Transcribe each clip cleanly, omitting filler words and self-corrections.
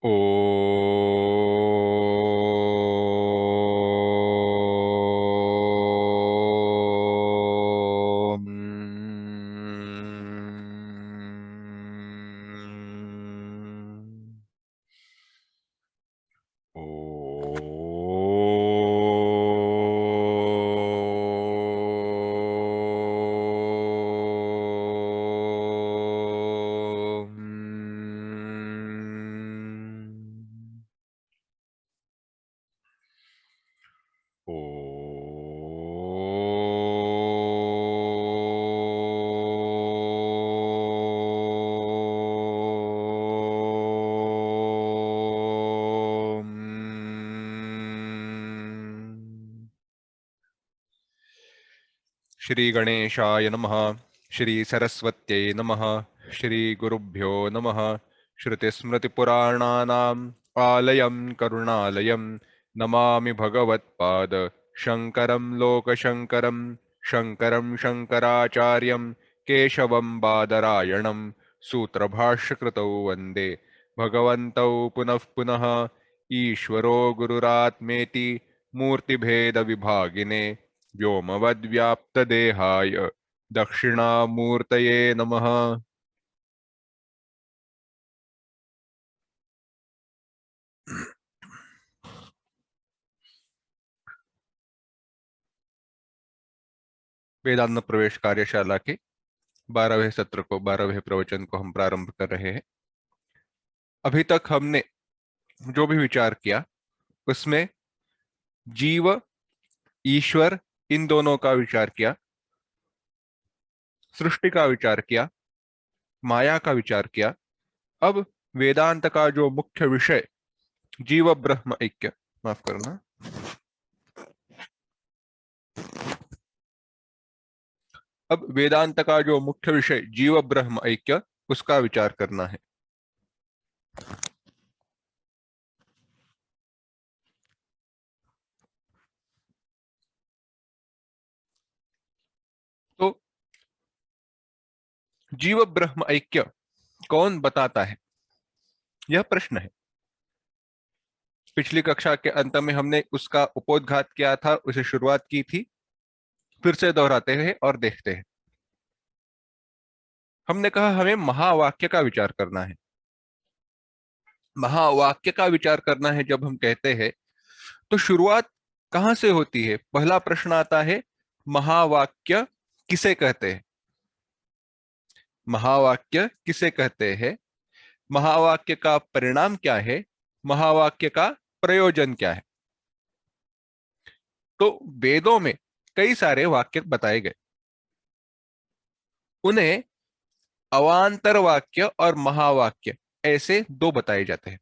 ओ श्री गणेशाय नमः। श्री सरस्वत्यै नमः। श्री गुरुभ्यो नमः। श्रुतिस्मृतिपुराणानाम् आलयं करुणालयं नमामि भगवत्पाद शङ्करं लोकशङ्करं। शङ्करं शङ्कराचार्यं केशवं बादरायणं सूत्रभाष्यकृतौ वन्दे भगवन्तौ पुनः पुनः। ईश्वरो गुरुरात्मेति मूर्तिभेदविभागिने व्योमवद्व्याप्तदेहाय दक्षिणामूर्तये नमः। वेदांत प्रवेश कार्यशाला के 12वें सत्र को 12वें प्रवचन को हम प्रारंभ कर रहे हैं। अभी तक हमने जो भी विचार किया उसमें जीव, ईश्वर, इन दोनों का विचार किया, सृष्टि का विचार किया, माया का विचार किया। अब वेदांत का जो मुख्य विषय जीव ब्रह्म ऐक्य, माफ करना, अब वेदांत का जो मुख्य विषय जीव ब्रह्म ऐक्य उसका विचार करना है। तो जीव ब्रह्म ऐक्य कौन बताता है, यह प्रश्न है। पिछली कक्षा के अंत में हमने उसका उपोद्घात किया था, उसे शुरुआत की थी, फिर से दोहराते हैं और देखते हैं। हमने कहा हमें महावाक्य का विचार करना है। महावाक्य का विचार करना है जब हम कहते हैं तो शुरुआत कहां से होती है? पहला प्रश्न आता है, महावाक्य किसे कहते हैं? महावाक्य किसे कहते हैं? महावाक्य का परिणाम क्या है? महावाक्य का प्रयोजन क्या है? तो वेदों में कई सारे वाक्य बताए गए, उन्हें अवांतर वाक्य और महावाक्य ऐसे दो बताए जाते हैं।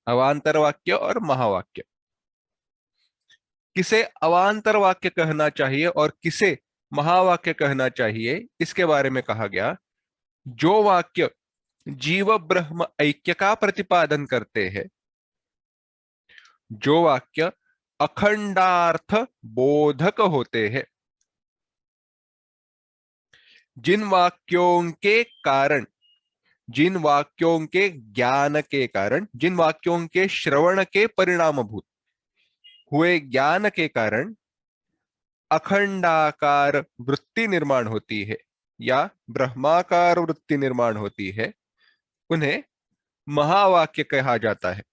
अवांतर वाक्य और महावाक्य। किसे अवांतर वाक्य कहना चाहिए और किसे महावाक्य कहना चाहिए, इसके बारे में कहा गया जो वाक्य जीव ब्रह्म ऐक्य का प्रतिपादन करते हैं, जो वाक्य अखंडार्थ बोधक होते हैं, जिन वाक्यों के कारण, जिन वाक्यों के ज्ञान के कारण, जिन वाक्यों के श्रवण के परिणामभूत हुए ज्ञान के कारण अखंडाकार वृत्ति निर्माण होती है या ब्रह्माकार वृत्ति निर्माण होती है, उन्हें महावाक्य कहा जाता है।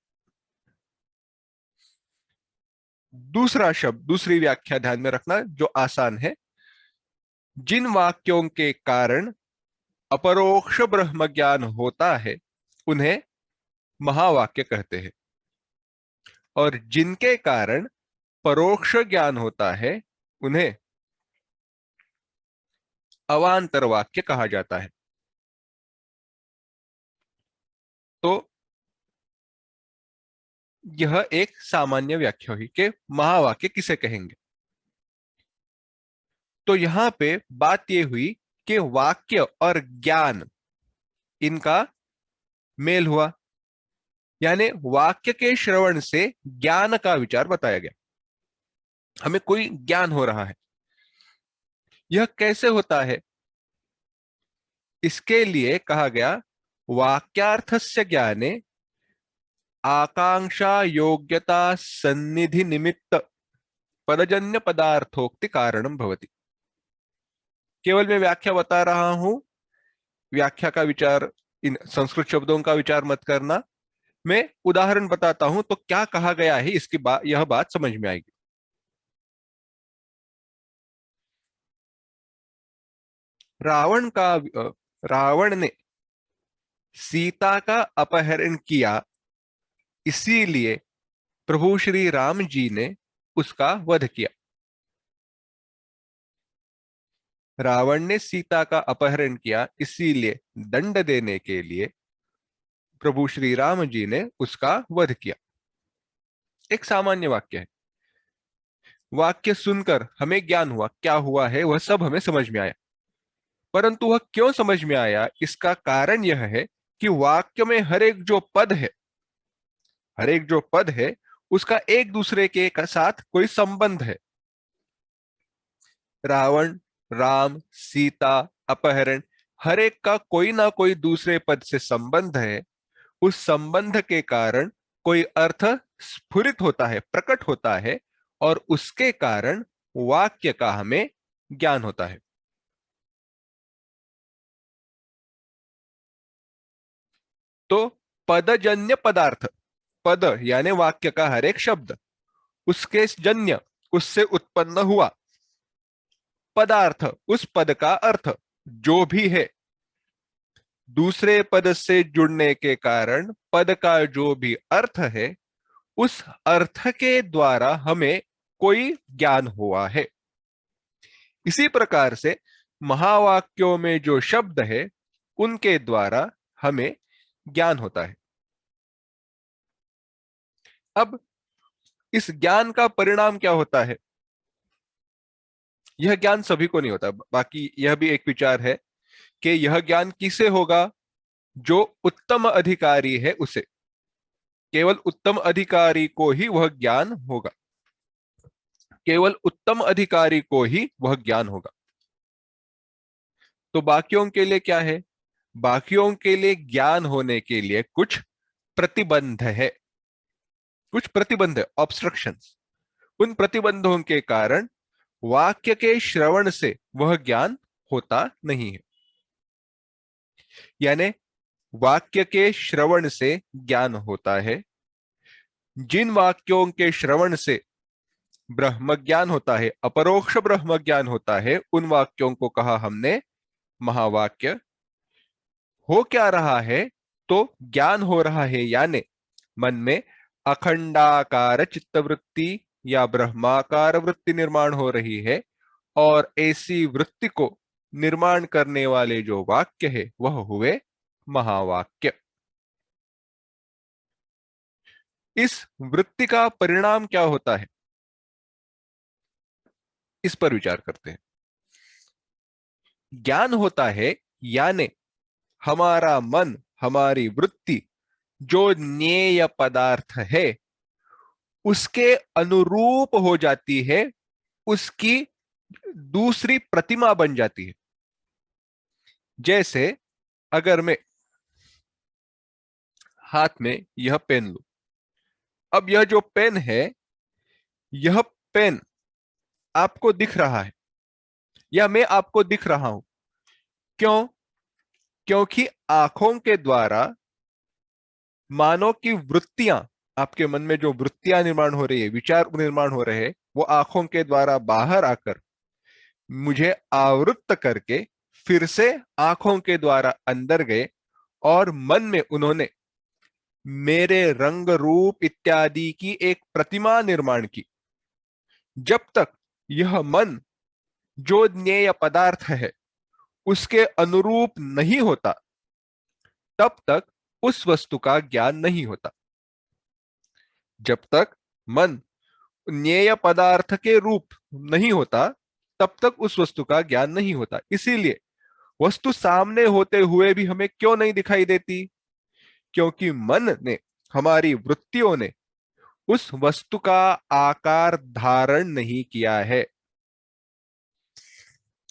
दूसरा शब्द, दूसरी व्याख्या ध्यान में रखना जो आसान है, जिन वाक्यों के कारण अपरोक्ष ब्रह्म ज्ञान होता है उन्हें महावाक्य कहते हैं, और जिनके कारण परोक्ष ज्ञान होता है उन्हें अवांतर वाक्य कहा जाता है। तो यह एक सामान्य व्याख्या हुई कि महावाक्य किसे कहेंगे। तो यहां पे बात यह हुई कि वाक्य और ज्ञान, इनका मेल हुआ, यानी वाक्य के श्रवण से ज्ञान का विचार बताया गया। हमें कोई ज्ञान हो रहा है, यह कैसे होता है? इसके लिए कहा गया वाक्यार्थस्य ज्ञाने आकांक्षा योग्यता सन्निधि निमित्त पदजन्य पदार्थोक्ति कारणम भवति। केवल मैं व्याख्या बता रहा हूं, व्याख्या का विचार, इन संस्कृत शब्दों का विचार मत करना। मैं उदाहरण बताता हूं तो क्या कहा गया है, इसकी यह बात समझ में आएगी। रावण का रावण ने सीता का अपहरण किया, इसीलिए प्रभु श्री राम जी ने उसका वध किया। रावण ने सीता का अपहरण किया, इसीलिए दंड देने के लिए प्रभु श्री राम जी ने उसका वध किया। एक सामान्य वाक्य है। वाक्य सुनकर हमें ज्ञान हुआ, क्या हुआ है वह सब हमें समझ में आया। परंतु वह क्यों समझ में आया, इसका कारण यह है कि वाक्य में हर एक जो पद है उसका एक दूसरे के साथ कोई संबंध है। रावण, राम, सीता, अपहरण, हर एक का कोई ना कोई दूसरे पद से संबंध है। उस संबंध के कारण कोई अर्थ स्फुरित होता है, प्रकट होता है, और उसके कारण वाक्य का हमें ज्ञान होता है। तो पदजन्य पदार्थ, पद यानी वाक्य का हर एक शब्द, उसके जन्य, उससे उत्पन्न हुआ, पदार्थ उस पद का अर्थ जो भी है, दूसरे पद से जुड़ने के कारण पद का जो भी अर्थ है, उस अर्थ के द्वारा हमें कोई ज्ञान हुआ है। इसी प्रकार से महावाक्यों में जो शब्द है उनके द्वारा हमें ज्ञान होता है। अब इस ज्ञान का परिणाम क्या होता है? यह ज्ञान सभी को नहीं होता। बाकी यह भी एक विचार है कि यह ज्ञान किसे होगा? जो उत्तम अधिकारी है उसे, केवल उत्तम अधिकारी को ही वह ज्ञान होगा, केवल उत्तम अधिकारी को ही वह ज्ञान होगा। तो बाकियों के लिए क्या है? बाकियों के लिए ज्ञान होने के लिए कुछ प्रतिबंध है, कुछ प्रतिबंध है, ऑब्स्ट्रक्शंस। उन प्रतिबंधों के कारण वाक्य के श्रवण से वह ज्ञान होता नहीं है। यानी वाक्य के श्रवण से ज्ञान होता है। जिन वाक्यों के श्रवण से ब्रह्म ज्ञान होता है, अपरोक्ष ब्रह्म ज्ञान होता है, उन वाक्यों को कहा हमने महावाक्य। हो क्या रहा है? तो ज्ञान हो रहा है, यानी मन में अखंडाकार चित्तवृत्ति या ब्रह्माकार वृत्ति निर्माण हो रही है, और ऐसी वृत्ति को निर्माण करने वाले जो वाक्य है वह हुए महावाक्य। इस वृत्ति का परिणाम क्या होता है, इस पर विचार करते हैं। ज्ञान होता है यानी हमारा मन, हमारी वृत्ति जो ज्ञेय पदार्थ है उसके अनुरूप हो जाती है, उसकी दूसरी प्रतिमा बन जाती है। जैसे अगर मैं हाथ में यह पेन लूं, अब यह जो पेन है, यह पेन आपको दिख रहा है या मैं आपको दिख रहा हूं। क्यों? क्योंकि आंखों के द्वारा मानो की वृत्तियां, आपके मन में जो वृत्तियां निर्माण हो रही है, विचार निर्माण हो रहे हैं, वो आंखों के द्वारा बाहर आकर मुझे आवृत्त करके फिर से आंखों के द्वारा अंदर गए, और मन में उन्होंने मेरे रंग रूप इत्यादि की एक प्रतिमा निर्माण की। जब तक यह मन जो ज्ञेय पदार्थ है उसके अनुरूप नहीं होता, तब तक उस वस्तु का ज्ञान नहीं होता। जब तक मन ज्ञेय पदार्थ के रूप नहीं होता, तब तक उस वस्तु का ज्ञान नहीं होता। इसीलिए वस्तु सामने होते हुए भी हमें क्यों नहीं दिखाई देती? क्योंकि मन ने, हमारी वृत्तियों ने उस वस्तु का आकार धारण नहीं किया है।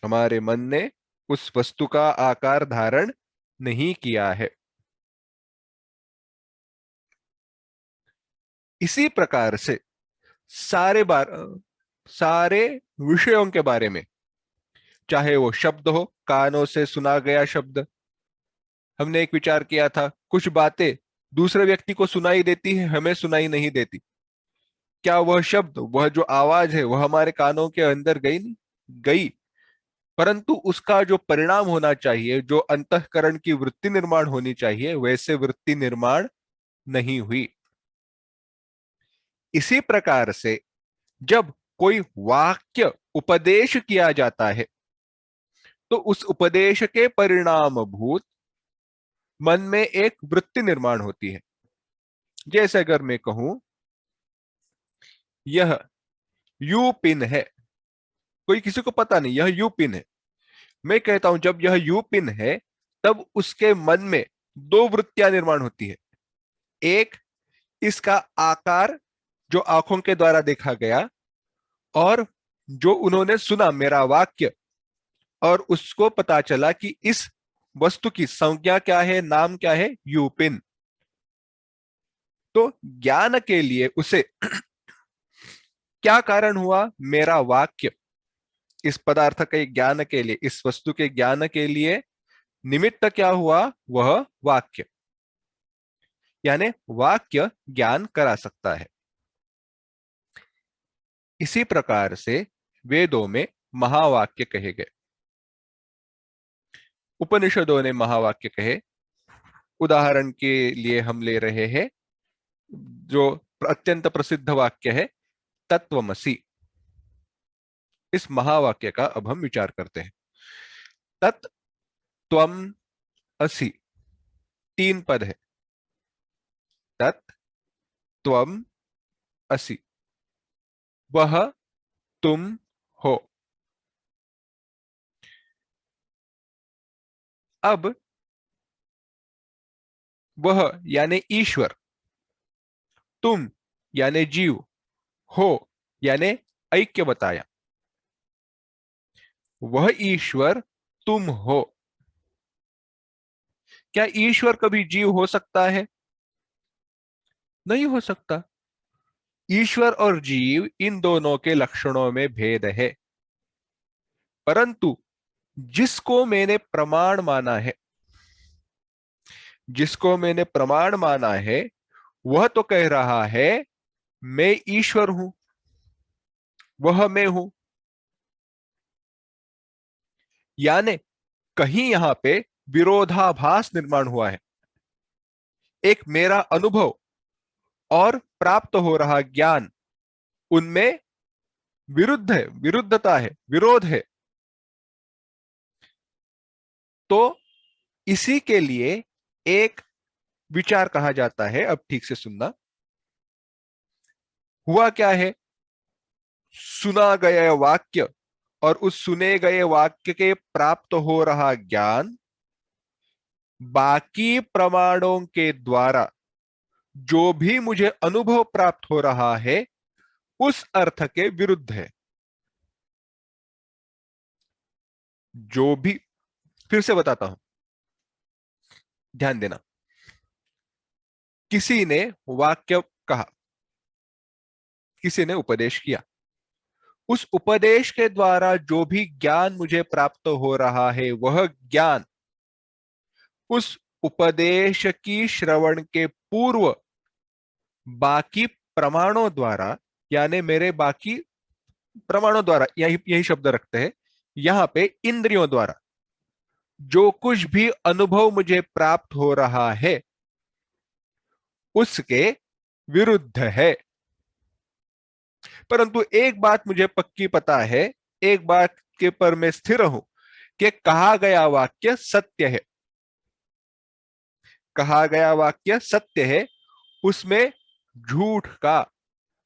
हमारे मन ने उस वस्तु का आकार धारण नहीं किया है। इसी प्रकार से सारे विषयों के बारे में, चाहे वो शब्द हो, कानों से सुना गया शब्द, हमने एक विचार किया था, कुछ बातें दूसरे व्यक्ति को सुनाई देती है, हमें सुनाई नहीं देती। क्या वह शब्द, वह जो आवाज है, वह हमारे कानों के अंदर गई? नहीं गई, परंतु उसका जो परिणाम होना चाहिए, जो अंतःकरण की वृत्ति निर्माण होनी चाहिए, वैसे वृत्ति निर्माण नहीं हुई। इसी प्रकार से जब कोई वाक्य उपदेश किया जाता है, तो उस उपदेश के परिणाम भूत मन में एक वृत्ति निर्माण होती है। जैसे अगर मैं कहूं यह यू पिन है, कोई किसी को पता नहीं यह यू पिन है, मैं कहता हूं जब यह यू पिन है, तब उसके मन में दो वृत्तियां निर्माण होती है। एक, इसका आकार जो आंखों के द्वारा देखा गया, और जो उन्होंने सुना मेरा वाक्य, और उसको पता चला कि इस वस्तु की संज्ञा क्या है, नाम क्या है, यूपिन। तो ज्ञान के लिए उसे क्या कारण हुआ? मेरा वाक्य। इस पदार्थ के ज्ञान के लिए, इस वस्तु के ज्ञान के लिए निमित्त क्या हुआ? वह वाक्य। यानी वाक्य ज्ञान करा सकता है। इसी प्रकार से वेदों में महावाक्य कहे गए, उपनिषदों ने महावाक्य कहे। उदाहरण के लिए हम ले रहे हैं जो अत्यंत प्रसिद्ध वाक्य है, तत्वमसि। इस महावाक्य का अब हम विचार करते हैं। तत्, त्वम, असि, तीन पद है। तत्, त्वम, असि, वह तुम हो। अब वह यानी ईश्वर, तुम यानी जीव, हो यानी ऐक्य बताया। वह ईश्वर तुम हो। क्या ईश्वर कभी जीव हो सकता है? नहीं हो सकता। ईश्वर और जीव इन दोनों के लक्षणों में भेद है, परंतु जिसको मैंने प्रमाण माना है, जिसको मैंने प्रमाण माना है, वह तो कह रहा है मैं ईश्वर हूं, वह मैं हूं। यानी कहीं यहां पे विरोधाभास निर्माण हुआ है। एक मेरा अनुभव और प्राप्त हो रहा ज्ञान, उनमें विरुद्ध है, विरुद्धता है, विरोध है। तो इसी के लिए एक विचार कहा जाता है। अब ठीक से सुनना। हुआ क्या है? सुना गया वाक्य और उस सुने गए वाक्य के प्राप्त हो रहा ज्ञान बाकी प्रमाणों के द्वारा जो भी मुझे अनुभव प्राप्त हो रहा है, उस अर्थ के विरुद्ध है। जो भी, फिर से बताता हूं, ध्यान देना। किसी ने वाक्य कहा, किसी ने उपदेश किया, उस उपदेश के द्वारा जो भी ज्ञान मुझे प्राप्त हो रहा है, वह ज्ञान उस उपदेश की श्रवण के पूर्व बाकी प्रमाणों द्वारा, यानी मेरे बाकी प्रमाणों द्वारा, यही यही शब्द रखते हैं यहां पे, इंद्रियों द्वारा जो कुछ भी अनुभव मुझे प्राप्त हो रहा है, उसके विरुद्ध है। परंतु एक बात मुझे पक्की पता है, एक बात के पर मैं स्थिर हूं, कि कहा गया वाक्य सत्य है। कहा गया वाक्य सत्य है, उसमें झूठ का,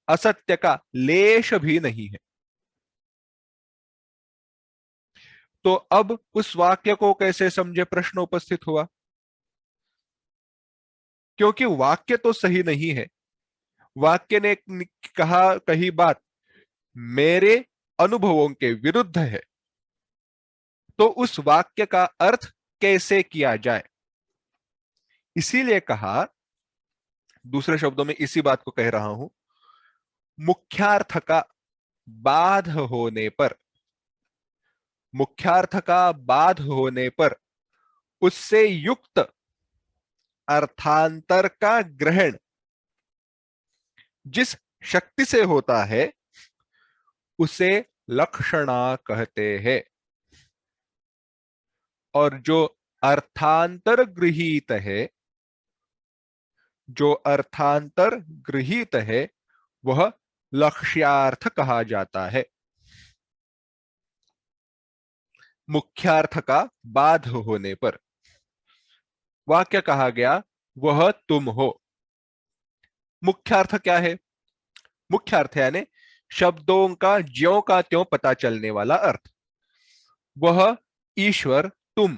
असत्य का लेश भी नहीं है। तो अब उस वाक्य को कैसे समझे, प्रश्न उपस्थित हुआ। क्योंकि वाक्य तो सही नहीं है, वाक्य ने कही बात मेरे अनुभवों के विरुद्ध है, तो उस वाक्य का अर्थ कैसे किया जाए। इसीलिए कहा दूसरे शब्दों में इसी बात को कह रहा हूं, मुख्यार्थ का बाध होने पर, मुख्यार्थ का बाध होने पर उससे युक्त अर्थांतर का ग्रहण जिस शक्ति से होता है उसे लक्षणा कहते हैं। और जो अर्थांतर गृहीत है, जो अर्थांतर गृहीत है वह लक्ष्यार्थ कहा जाता है। मुख्यार्थ का बाध होने पर वाक्य कहा गया वह तुम हो। मुख्यार्थ क्या है? मुख्यार्थ यानी शब्दों का ज्यों का त्यों पता चलने वाला अर्थ। वह ईश्वर तुम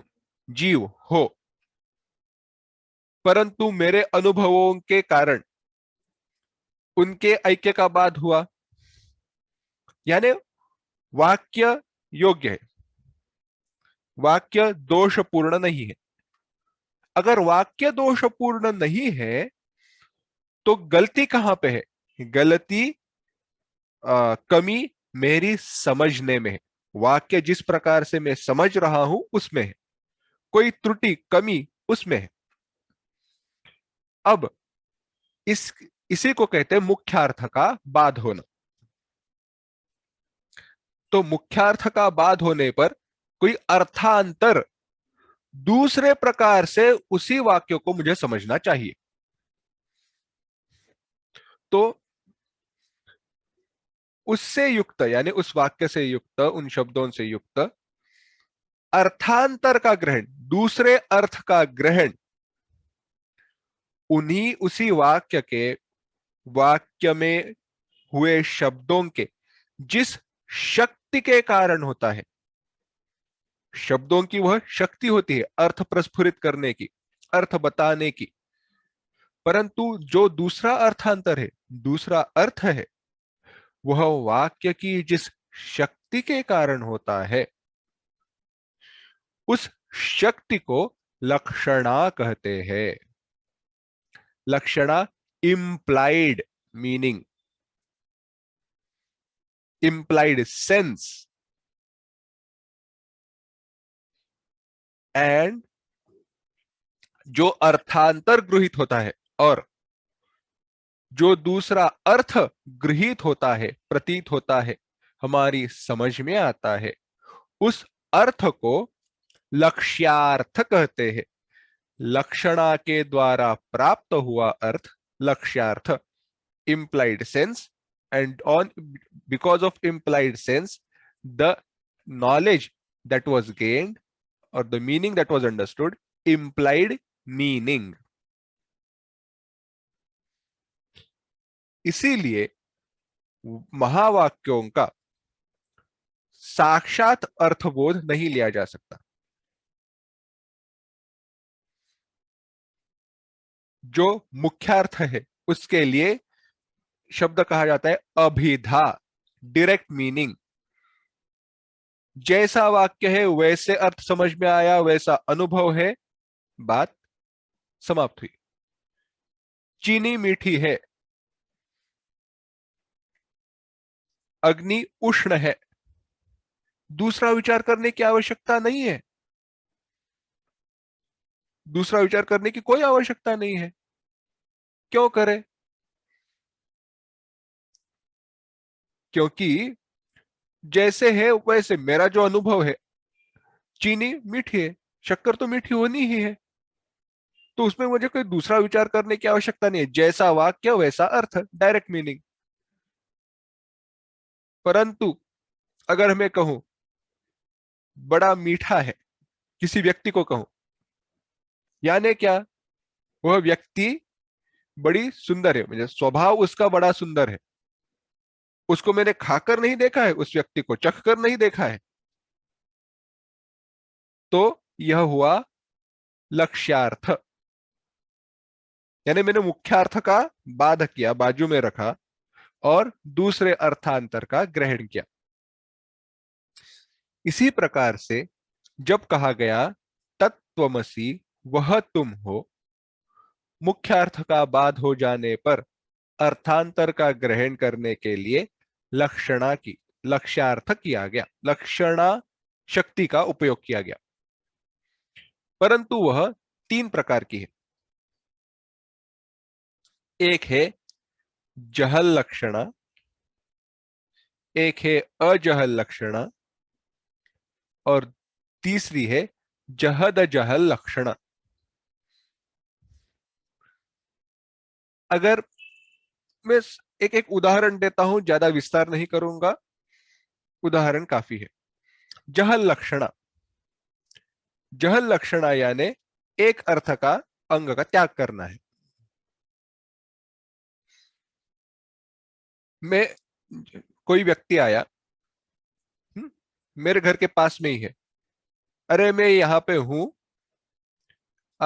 जीव हो, परंतु मेरे अनुभवों के कारण उनके ऐक्य का बाध हुआ, यानी वाक्य योग्य है, वाक्य दोषपूर्ण नहीं है। अगर वाक्य दोषपूर्ण नहीं है तो गलती कहां पे है? गलती कमी मेरी समझने में है। वाक्य जिस प्रकार से मैं समझ रहा हूं उसमें है, कोई त्रुटि कमी उसमें है। अब इसी को कहते हैं मुख्यार्थ का बाध होना। तो मुख्यार्थ का बाध होने पर कोई अर्थांतर दूसरे प्रकार से उसी वाक्य को मुझे समझना चाहिए। तो उससे युक्त यानी उस वाक्य से युक्त, उन शब्दों से युक्त अर्थांतर का ग्रहण, दूसरे अर्थ का ग्रहण उन्हीं उसी वाक्य के, वाक्य में हुए शब्दों के जिस शक्ति के कारण होता है। शब्दों की वह शक्ति होती है अर्थ प्रस्फुरित करने की, अर्थ बताने की, परंतु जो दूसरा अर्थांतर है, दूसरा अर्थ है, वह वाक्य की जिस शक्ति के कारण होता है उस शक्ति को लक्षणा कहते हैं। लक्षणा implied meaning, implied sense and जो अर्थांतर गृहीत होता है और जो दूसरा अर्थ गृहीत होता है, प्रतीत होता है, हमारी समझ में आता है, उस अर्थ को लक्ष्यार्थ कहते हैं। लक्षणा के द्वारा प्राप्त हुआ अर्थ लक्ष्यार्थ, implied sense, and on because of implied sense the knowledge that was gained or the meaning that was understood implied meaning। इसीलिए महावाक्यों का साक्षात अर्थबोध नहीं लिया जा सकता। जो मुख्यार्थ है उसके लिए शब्द कहा जाता है अभिधा, डायरेक्ट मीनिंग। जैसा वाक्य है वैसे अर्थ समझ में आया, वैसा अनुभव है, बात समाप्त हुई। चीनी मीठी है, अग्नि उष्ण है, दूसरा विचार करने की आवश्यकता नहीं है। दूसरा विचार करने की कोई आवश्यकता नहीं है। क्यों करें? क्योंकि जैसे है वैसे मेरा जो अनुभव है, चीनी मीठी है, शक्कर तो मीठी होनी ही है, तो उसमें मुझे कोई दूसरा विचार करने की आवश्यकता नहीं है। जैसा वाक्य वैसा अर्थ, डायरेक्ट मीनिंग। परंतु अगर मैं कहूं बड़ा मीठा है, किसी व्यक्ति को कहूं, यानी क्या? वह व्यक्ति बड़ी सुंदर है, मुझे स्वभाव उसका बड़ा सुंदर है। उसको मैंने खाकर नहीं देखा है, उस व्यक्ति को चख कर नहीं देखा है, तो यह हुआ लक्ष्यार्थ। यानी मैंने मुख्यार्थ का बाध किया, बाजू में रखा और दूसरे अर्थांतर का ग्रहण किया। इसी प्रकार से जब कहा गया तत्त्वमसि वह तुम हो, मुख्य अर्थ का बाध हो जाने पर अर्थांतर का ग्रहण करने के लिए लक्षणा की लक्ष्यार्थ किया गया, लक्षणा शक्ति का उपयोग किया गया, परंतु वह तीन प्रकार की है। एक है जहल लक्षणा, एक है अजहल लक्षणा, और तीसरी है जहद जहल लक्षणा। अगर मैं एक एक उदाहरण देता हूं, ज्यादा विस्तार नहीं करूंगा, उदाहरण काफी है। जहल लक्षणा, जहल लक्षणा यानी एक अर्थ का अंग का त्याग करना है। मैं कोई व्यक्ति आया, मेरे घर के पास में ही है, अरे मैं यहाँ पे हूं,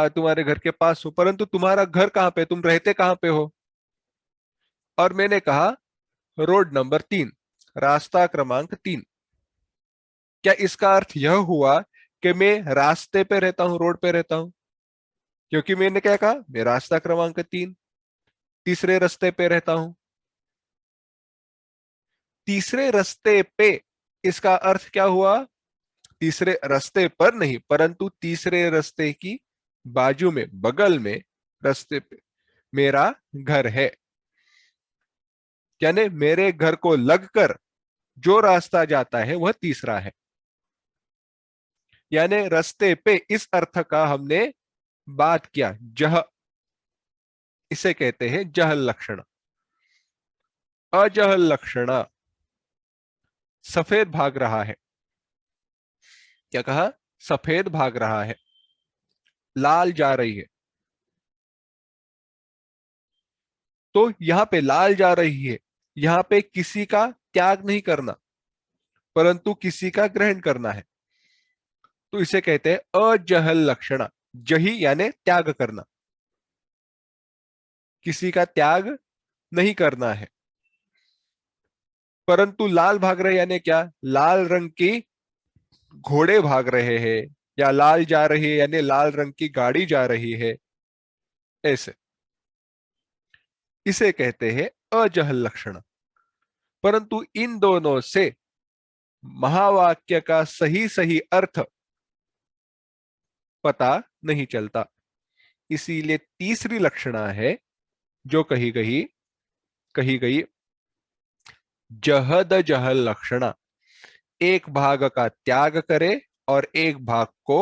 तुम्हारे घर के पास हूं, परंतु तुम्हारा घर कहाँ पे, तुम रहते कहाँ पे हो? और मैंने कहा रोड नंबर 3, रास्ता क्रमांक 3। क्या इसका अर्थ यह हुआ कि मैं रास्ते पे रहता हूं, रोड पे रहता हूं? क्योंकि मैंने क्या कहा, मैं रास्ता क्रमांक 3 तीसरे रास्ते पे रहता हूं। तीसरे रास्ते पे, इसका अर्थ क्या हुआ? तीसरे रास्ते पर नहीं, परंतु तीसरे रास्ते की बाजू में, बगल में, रास्ते पे मेरा घर है। यानी मेरे घर को लगकर जो रास्ता जाता है वह तीसरा है। यानी रास्ते पे इस अर्थ का हमने बात किया, जह, इसे कहते हैं जहल लक्षण। अजहल लक्षण, सफेद भाग रहा है। क्या कहा? सफेद भाग रहा है, लाल जा रही है। तो यहां पे लाल जा रही है, यहां पे किसी का त्याग नहीं करना, परंतु किसी का ग्रहण करना है, तो इसे कहते हैं अजहल लक्षण। जही यानी त्याग करना, किसी का त्याग नहीं करना है। परंतु लाल भाग रहे यानी क्या? लाल रंग की घोड़े भाग रहे हैं, या लाल जा रही है यानी लाल रंग की गाड़ी जा रही है, ऐसे, इसे कहते हैं अजहल लक्षण। परंतु इन दोनों से महावाक्य का सही सही अर्थ पता नहीं चलता। इसीलिए तीसरी लक्षणा है जो कही गई जहद जहल लक्षणा, एक भाग का त्याग करे और एक भाग को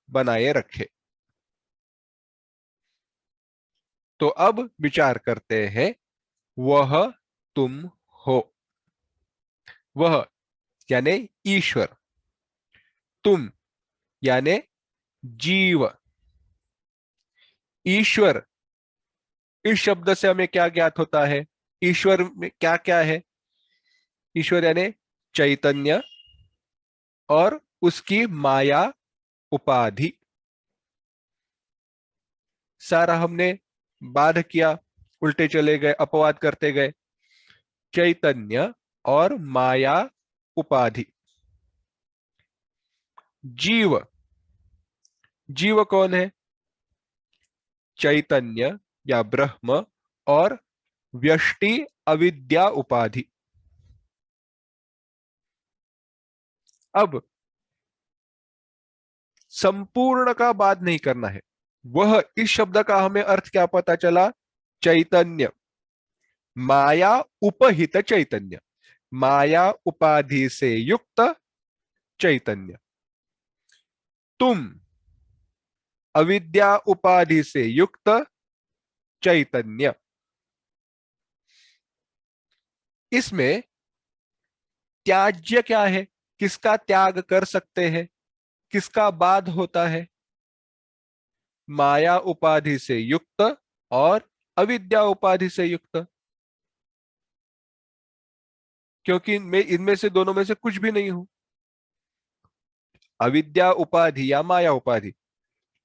बनाए रखे। तो अब विचार करते हैं, वह तुम हो। वह यानी ईश्वर, तुम यानी जीव। ईश्वर, इस शब्द से हमें क्या ज्ञात होता है? ईश्वर में क्या क्या है? ईश्वर यानी चैतन्य और उसकी माया उपाधि। सारा हमने बाध किया, उल्टे चले गए, अपवाद करते गए। चैतन्य और माया उपाधि। जीव, जीव कौन है? चैतन्य या ब्रह्म और व्यष्टि अविद्या उपाधि। अब संपूर्ण का बात नहीं करना है। वह, इस शब्द का हमें अर्थ क्या पता चला? चैतन्य, माया उपहित चैतन्य, माया उपाधि से युक्त चैतन्य। तुम, अविद्या उपाधि से युक्त चैतन्य। इसमें त्याज्य क्या है? किसका त्याग कर सकते हैं, किसका बाध होता है? माया उपाधि से युक्त और अविद्या उपाधि से युक्त, क्योंकि मैं इनमें से, दोनों में से कुछ भी नहीं हूं। अविद्या उपाधि या माया उपाधि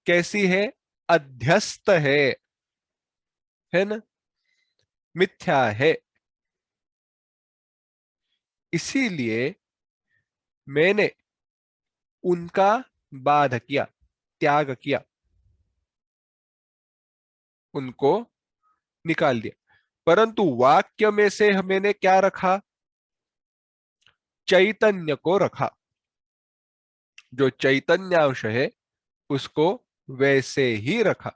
कैसी है? अध्यस्त है ना, मिथ्या है। इसीलिए मैंने उनका बाध किया, त्याग किया। उनको निकाल दिया। परंतु वाक्य में से हमने क्या रखा? चैतन्य को रखा। जो चैतन्यांश है उसको वैसे ही रखा।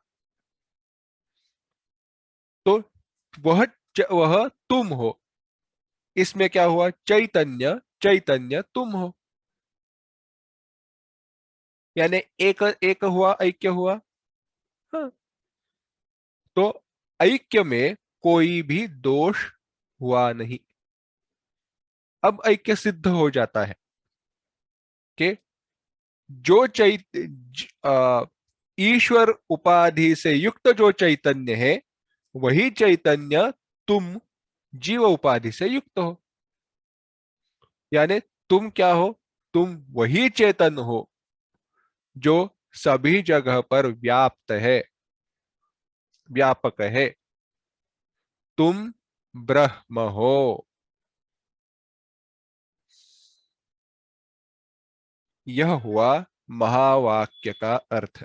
तो वह वह तुम हो। इसमें क्या हुआ? चैतन्य चैतन्य तुम हो, यानी एक एक हुआ, ऐक्य हुआ। हाँ, तो ऐक्य में कोई भी दोष हुआ नहीं। अब ऐक्य सिद्ध हो जाता है कि जो ईश्वर उपाधि से युक्त जो चैतन्य है, वही चैतन्य तुम जीव उपाधि से युक्त हो। यानी तुम क्या हो? तुम वही चेतन हो जो सभी जगह पर व्याप्त है, व्यापक है। तुम ब्रह्म हो। यह हुआ महावाक्य का अर्थ।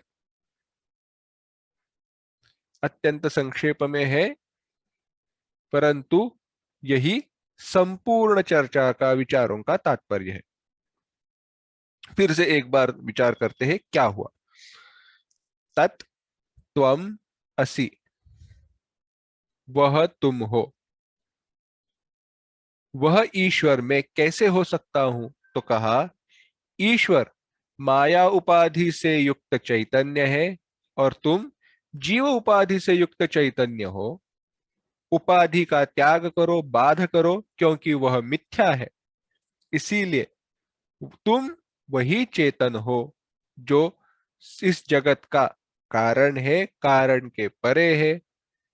अत्यंत संक्षेप में है, परंतु यही संपूर्ण चर्चा का, विचारों का तात्पर्य है। फिर से एक बार विचार करते हैं क्या हुआ। तत् त्वम असि, वह तुम हो। वह ईश्वर में कैसे हो सकता हूं? तो कहा ईश्वर माया उपाधि से युक्त चैतन्य है और तुम जीव उपाधि से युक्त चैतन्य हो। उपाधि का त्याग करो, बाध करो, क्योंकि वह मिथ्या है। इसीलिए तुम वही चेतन हो जो इस जगत का कारण है, कारण के परे है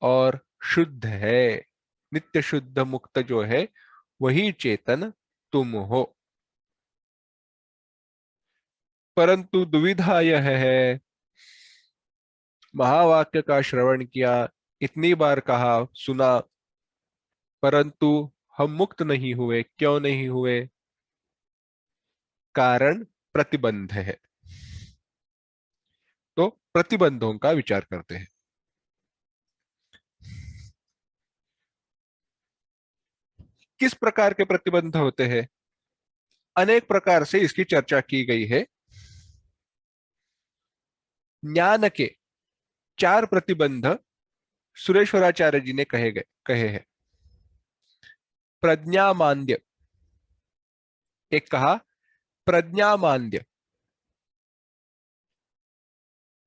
और शुद्ध है। नित्य शुद्ध मुक्त जो है, वही चेतन तुम हो। परंतु दुविधा यह है, महावाक्य का श्रवण किया, इतनी बार कहा, सुना, परंतु हम मुक्त नहीं हुए। क्यों नहीं हुए? कारण प्रतिबंध है। तो प्रतिबंधों का विचार करते हैं। किस प्रकार के प्रतिबंध होते हैं? अनेक प्रकार से इसकी चर्चा की गई है। ज्ञान के चार प्रतिबंध सुरेश्वराचार्य जी ने कहे हैं। प्रज्ञामांद्य, एक कहा प्रज्ञामांद्य,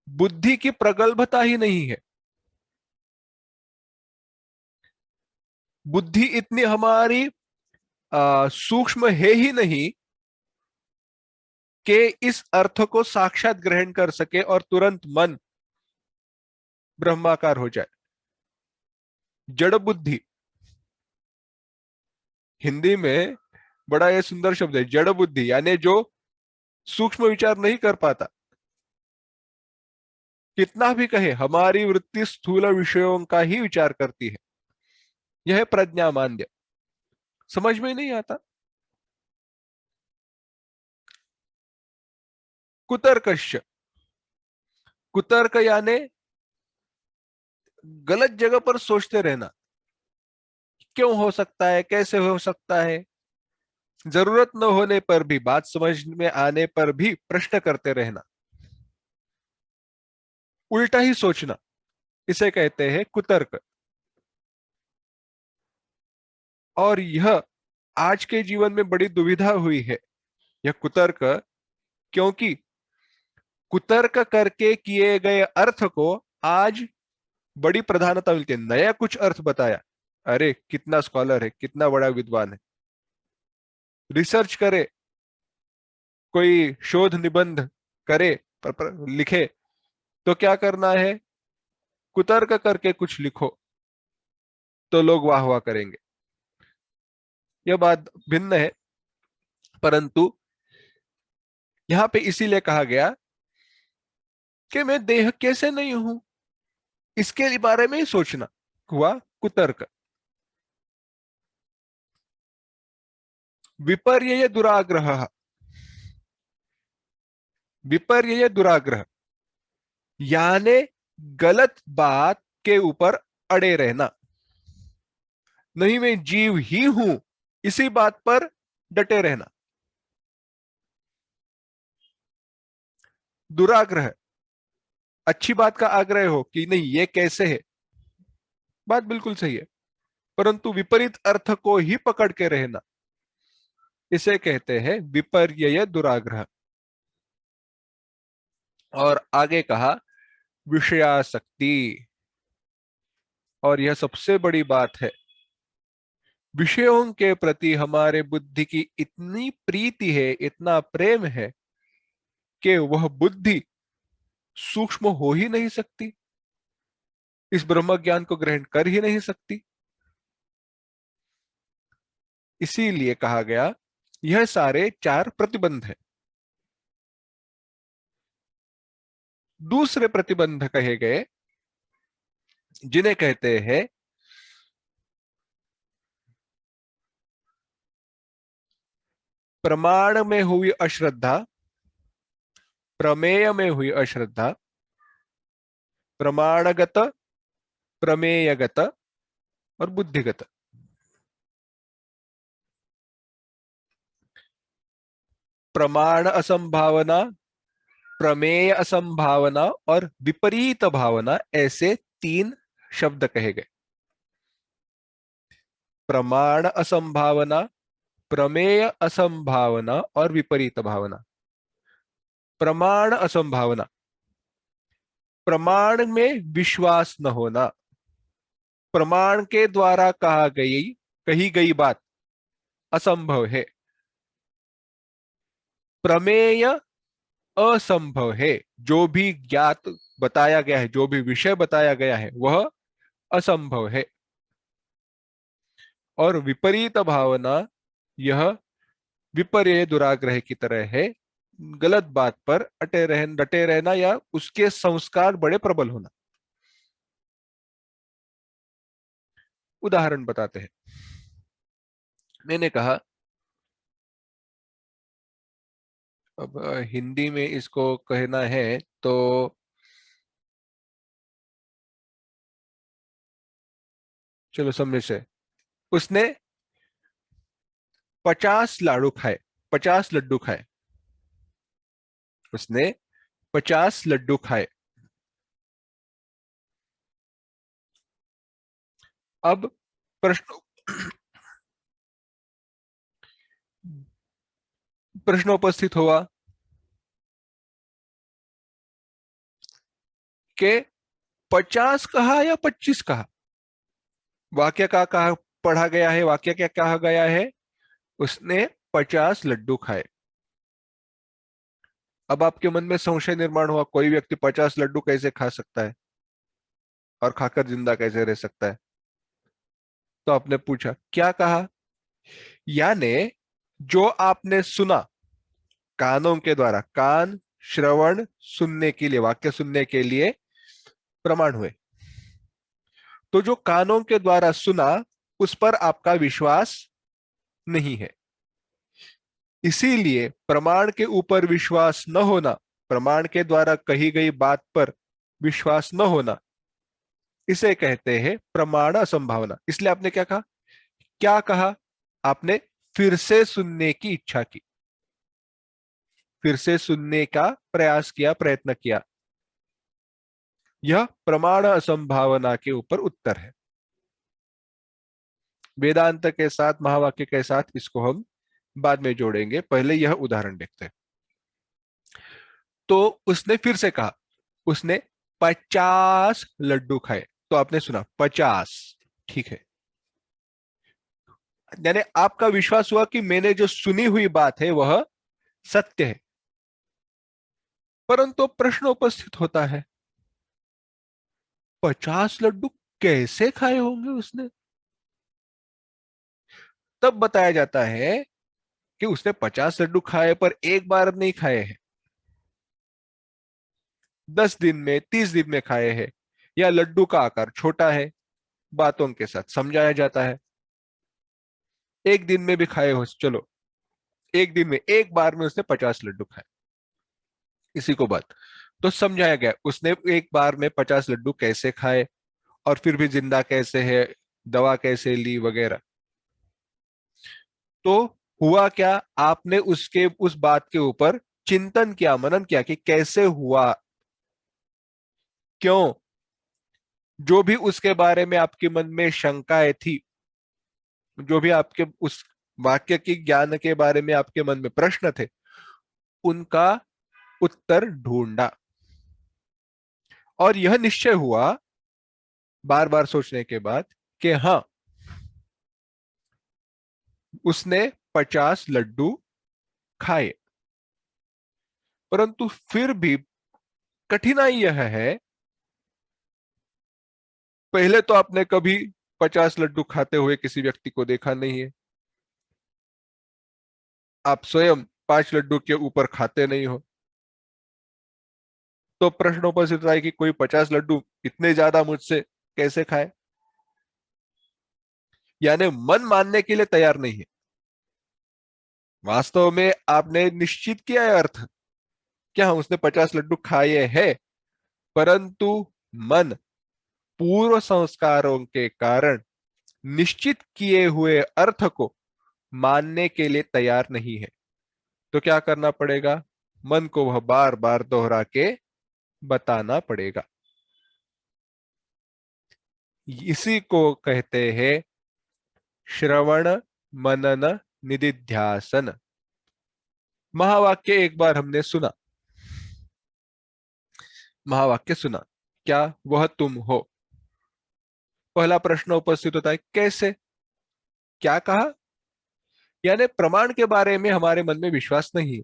बुद्धि की प्रगल्भता ही नहीं है। बुद्धि इतनी हमारी सूक्ष्म है ही नहीं कि इस अर्थ को साक्षात ग्रहण कर सके और तुरंत मन ब्रह्माकार हो जाए। जड़ बुद्धि, हिंदी में बड़ा ये सुंदर शब्द है, जड़ बुद्धि, यानी जो सूक्ष्म विचार नहीं कर पाता। कितना भी कहे, हमारी वृत्ति स्थूल विषयों का ही विचार करती है। यह है प्रज्ञा मान्य। समझ में नहीं आता। कुतर्कश्य, कुतर्क यानी गलत जगह पर सोचते रहना। क्यों हो सकता है, कैसे हो सकता है, जरूरत न होने पर भी, बात समझ में आने पर भी प्रश्न करते रहना, उल्टा ही सोचना, इसे कहते हैं कुतर्क। और यह आज के जीवन में बड़ी दुविधा हुई है, यह कुतर्क। क्योंकि कुतर्क करके किए गए अर्थ को आज बड़ी प्रधानता मिलती है। नया कुछ अर्थ बताया, अरे कितना स्कॉलर है, कितना बड़ा विद्वान है। रिसर्च करे, कोई शोध निबंध करे, लिखे, तो क्या करना है? कुतर्क करके कुछ लिखो तो लोग वाह वाह करेंगे। यह बात भिन्न है। परंतु यहां पे इसीलिए कहा गया कि मैं देह कैसे नहीं हूं, इसके बारे में ही सोचना हुआ कुतर्क। विपर्यय दुराग्रह, विपर्यय दुराग्रह यानी गलत बात के ऊपर अड़े रहना, नहीं मैं जीव ही हूं, इसी बात पर डटे रहना। दुराग्रह, अच्छी बात का आग्रह हो कि नहीं ये कैसे है, बात बिल्कुल सही है, परंतु विपरीत अर्थ को ही पकड़ के रहना, इसे कहते हैं विपर्यय दुराग्रह। और आगे कहा विषयासक्ति, और यह सबसे बड़ी बात है। विषयों के प्रति हमारे बुद्धि की इतनी प्रीति है, इतना प्रेम है कि वह बुद्धि सूक्ष्म हो ही नहीं सकती, इस ब्रह्म ज्ञान को ग्रहण कर ही नहीं सकती। इसीलिए कहा गया यह सारे चार प्रतिबंध हैं। दूसरे प्रतिबंध कहे गए जिन्हें कहते हैं प्रमाण में हुई अश्रद्धा, प्रमेय में हुई अश्रद्धा, प्रमाणगत, प्रमेयगत और बुद्धिगत। प्रमाण असंभावना, प्रमेय असंभावना और विपरीत भावना, ऐसे तीन शब्द कहे गए। प्रमाण असंभावना, प्रमेय असंभावना और विपरीत भावना। प्रमाण असंभावना, प्रमाण में विश्वास न होना, प्रमाण के द्वारा कही गई बात असंभव है। प्रमेय असंभव है, जो भी ज्ञात बताया गया है, जो भी विषय बताया गया है वह असंभव है। और विपरीत भावना, यह विपर्य दुराग्रह की तरह है, गलत बात पर डटे रहना या उसके संस्कार बड़े प्रबल होना। उदाहरण बताते हैं। मैंने कहा, अब हिंदी में इसको कहना है तो चलो समझे से, उसने 50 लाड़ू खाए, 50 लड्डू खाए, उसने 50 लड्डू खाए। अब प्रश्न प्रश्न उपस्थित हुआ कि 50 कहा या 25 कहा, वाक्य का कहा पढ़ा गया है, वाक्य क्या कहा गया है, उसने 50 लड्डू खाए। अब आपके मन में संशय निर्माण हुआ, कोई व्यक्ति 50 लड्डू कैसे खा सकता है और खाकर जिंदा कैसे रह सकता है। तो आपने पूछा क्या कहा, यानी जो आपने सुना कानों के द्वारा, कान श्रवण सुनने के लिए, वाक्य सुनने के लिए प्रमाण हुए, तो जो कानों के द्वारा सुना उस पर आपका विश्वास नहीं है, इसीलिए प्रमाण के ऊपर विश्वास न होना, प्रमाण के द्वारा कही गई बात पर विश्वास न होना, इसे कहते हैं प्रमाण असंभावना। इसलिए आपने क्या कहा, आपने फिर से सुनने की इच्छा की, फिर से सुनने का प्रयास किया, प्रयत्न किया, यह प्रमाण असंभावना के ऊपर उत्तर है। वेदांत के साथ, महावाक्य के साथ इसको हम बाद में जोड़ेंगे, पहले यह उदाहरण देखते हैं। तो उसने फिर से कहा, उसने 50 लड्डू खाए, तो आपने सुना 50, ठीक है, यानी आपका विश्वास हुआ कि मैंने जो सुनी हुई बात है वह सत्य है। परंतु प्रश्न उपस्थित होता है, 50 लड्डू कैसे खाए होंगे उसने। तब बताया जाता है कि उसने 50 लड्डू खाए पर एक बार नहीं खाए हैं, 10 दिन में, 30 दिन में खाए हैं, या लड्डू का आकार छोटा है, बातों के साथ समझाया जाता है। एक दिन में भी खाए हो, चलो एक दिन में, एक बार में उसने 50 लड्डू खाए, इसी को बात तो समझाया गया, उसने एक बार में 50 लड्डू कैसे खाए, और फिर भी जिंदा कैसे है, दवा कैसे ली वगैरह। तो हुआ क्या, आपने उसके उस बात के ऊपर चिंतन किया, मनन किया कि कैसे हुआ, क्यों, जो भी उसके बारे में आपके मन में शंकाएं थी, जो भी आपके उस वाक्य की ज्ञान के बारे में आपके मन में प्रश्न थे, उनका उत्तर ढूंढा। और यह निश्चय हुआ बार बार सोचने के बाद कि हाँ, उसने 50 लड्डू खाए। परंतु फिर भी कठिनाई यह है, पहले तो आपने कभी 50 लड्डू खाते हुए किसी व्यक्ति को देखा नहीं है, आप स्वयं 5 लड्डू के ऊपर खाते नहीं हो। तो प्रश्न उपस्थित होता है कि कोई 50 लड्डू इतने ज्यादा मुझसे कैसे खाए। यानी मन मानने के लिए तैयार नहीं है। वास्तव में आपने निश्चित किया है अर्थ, क्या उसने 50 लड्डू खाए हैं, परंतु मन पूर्व संस्कारों के कारण निश्चित किए हुए अर्थ को मानने के लिए तैयार नहीं है। तो क्या करना पड़ेगा, मन को वह बार बार दोहरा के बताना पड़ेगा। इसी को कहते हैं श्रवण मनन निदिध्यासन। महावाक्य एक बार हमने सुना, महावाक्य सुना, क्या वह तुम हो। पहला प्रश्न उपस्थित होता है कैसे, क्या कहा। यानी प्रमाण के बारे में हमारे मन में विश्वास नहीं है।